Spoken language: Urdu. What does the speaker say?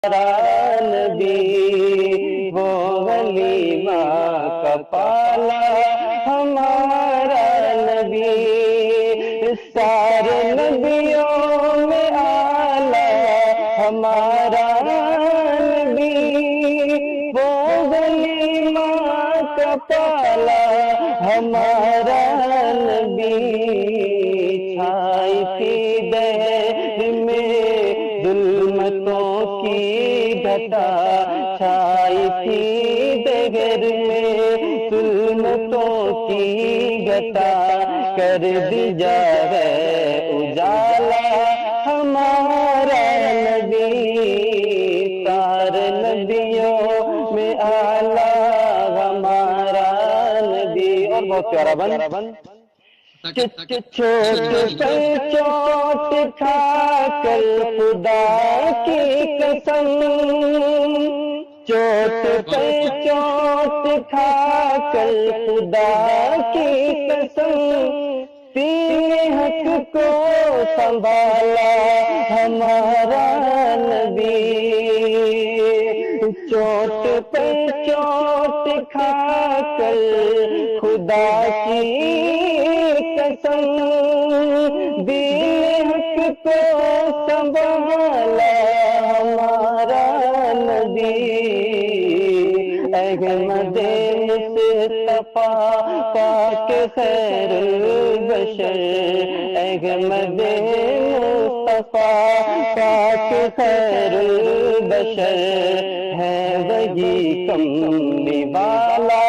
نبی وہ ولیمہ کا پالا ہمارا نبی، سارے نبیوں میں آلہ ہمارا نبی، وہ ولیمہ کا پالا ہمارا نبی، چھائی تھی دہر میں ظلمتوں کی گھٹا، چھائی تھی دہر میں ظلمتوں کی گھٹا، کر دیا ہے اجالا ہمارا نبی، سارے نبیوں میں آلہ ہمارا نبی۔ اور بہت پیارا بن چوٹ پر چوٹ کھا کر خدا کی قسم، چوٹ پر چوٹ کھا کر خدا کی قسم، تین حق کو سنبھالا ہمارا نبی، چوٹ پر چوٹ کھا کر خدا کی قسم، دین حق کو سنبھالا ہمارا نبی، احمد مصطفیٰ پاک خیر البشر، احمد مصطفیٰ پاک خیر البشر، ہے وہی کملی والا